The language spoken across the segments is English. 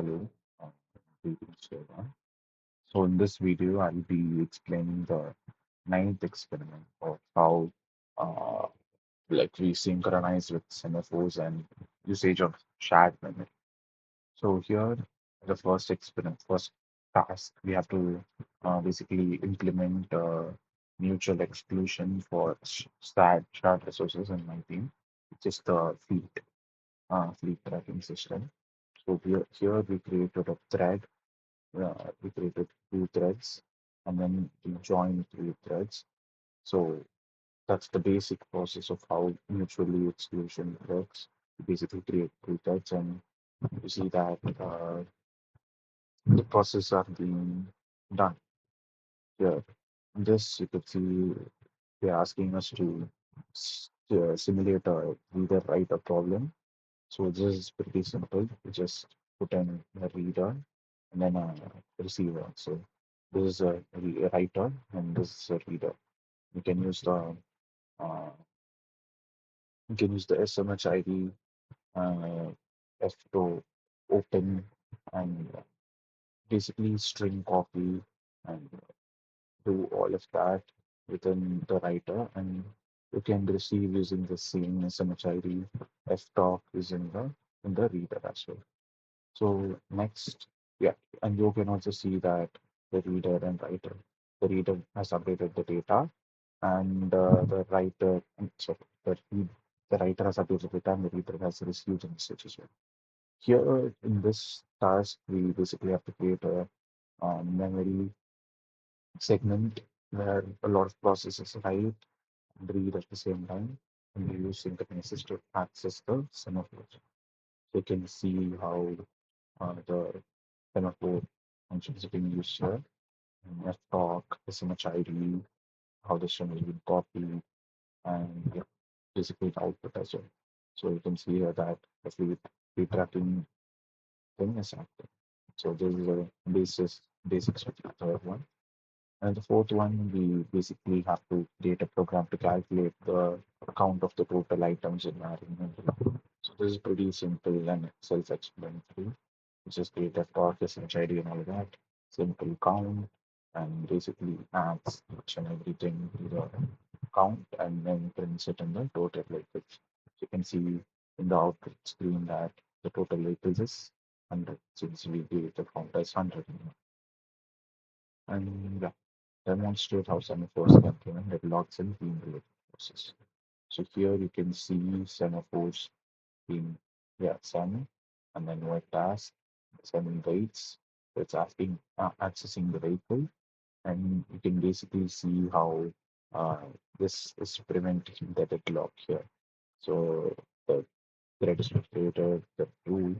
Hello, uh, greetings to everyone. So in this video, I'll be explaining the ninth experiment of how uh, we synchronize with semaphores and usage of shared memory. So here, the first experiment, first task, we have to basically implement mutual exclusion for shared resources in my team, which is the fleet tracking system. So here we created a thread. We created two threads, and then we joined three threads. So that's the basic process of how mutually exclusion works. You basically create two threads, and you see that the process are being done here. In this, you could see they're asking us to simulate a reader writer problem. So this is pretty simple. You just put in a reader and then a receiver. So this is a writer and this is a reader. You can use the uh, SMHID F to open and basically string copy and do all of that within the writer, and you can receive using the same SMHID ftalk using the in the reader as well. So next, yeah, and you can also see that the reader and writer. The reader has updated the data, and the writer, sorry, the writer has updated the data, and the reader has received the message as well. Here in this task, we basically have to create a memory segment where a lot of processes write and read at the same time, and we use synchronous to access the semaphores. So you can see how the semaphore functions are being used here. Ftalk, SMHID, how the string is being copied, and yeah, basically the output as well. So you can see here that the fleet tracking thing is active. So this is a basics of the third one. And the fourth one, we basically have to create a program to calculate the count of the total items in our inventory. So this is pretty simple and self-explanatory. You just create a torque, SHID and all that. Simple count and basically adds each and everything to the count and then prints it in the total vehicles. You can see in the output screen that the total vehicles is 100 since we gave the count as 100. And yeah, demonstrate how semaphores can implement that logs in being related process. So here you can see semaphores being, yeah, send and then what task, sending waits. So it's asking, accessing the vehicle, and you can basically see how uh, this is preventing the deadlock here. So the thread is created, the rule,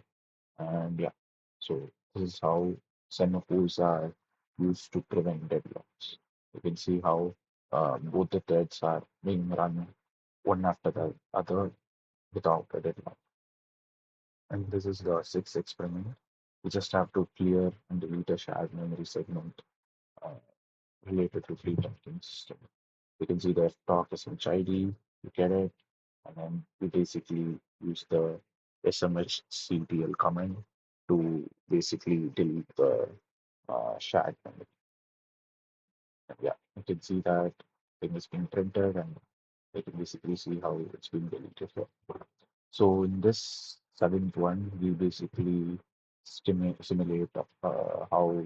and yeah, so this is how semaphores are used to prevent deadlocks. You can see how both the threads are being run one after the other without a deadlock. And this is the sixth experiment. We just have to clear and delete a shared memory segment uh, related to fleet tracking system. You can see the talk SHID, you get it, and then we basically use the SMHCTL command to basically delete the shared memory. And yeah, you can see that thing is being printed, and you can basically see how it's being deleted here. So in this seventh one, we basically simulate how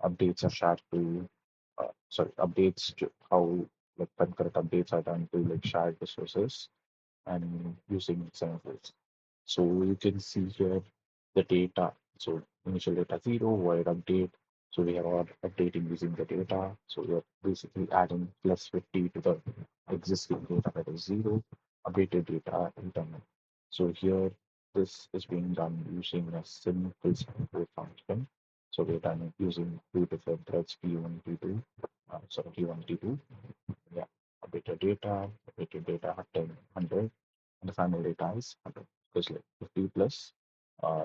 updates are shared to, updates to how like concurrent updates are done to like shared resources and using semaphores. So you can see here the data. So initial data 0, void update. So we are updating using the data. So we are basically adding plus 50 to the existing data that is 0, updated data internal. So here this is being done using a simple semaphore function. So we're done it using two different threads, T1, T2, T1, T2. Yeah, updated data at 10, 100, and the final data is 100. Because like 50 plus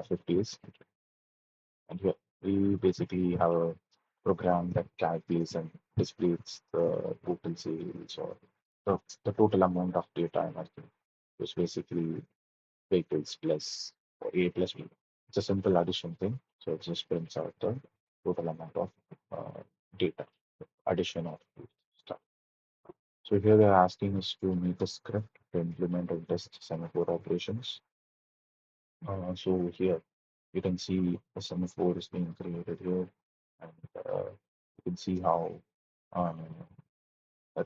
50 is 100. And here we basically have a program that calculates and displays the total sales or the total amount of data and everything. Which basically vehicles plus or A plus B. It's a simple addition thing. So it just prints out the total amount of data, addition of stuff. So here they're asking us to make a script to implement and test semaphore operations. So here you can see a semaphore is being created here, and you can see how um,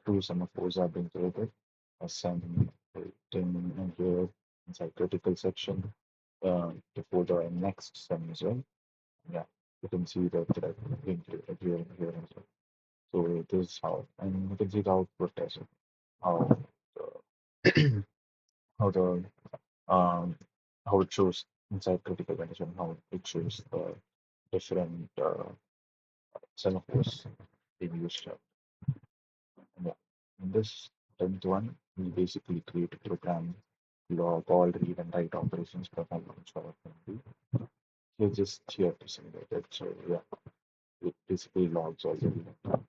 two semaphores are being created. A semi thing in here inside critical section before the next semi as well. Yeah, you can see that being created here and here as well. So this is how, and you can see the output as well. How the, how the um, how it shows inside critical condition, how it shows the different semaphores being used here. Yeah. In this 10th one, we basically create a program log all read and write operations performance for FMD. You're just here to simulate it. So yeah, it basically logs all the read.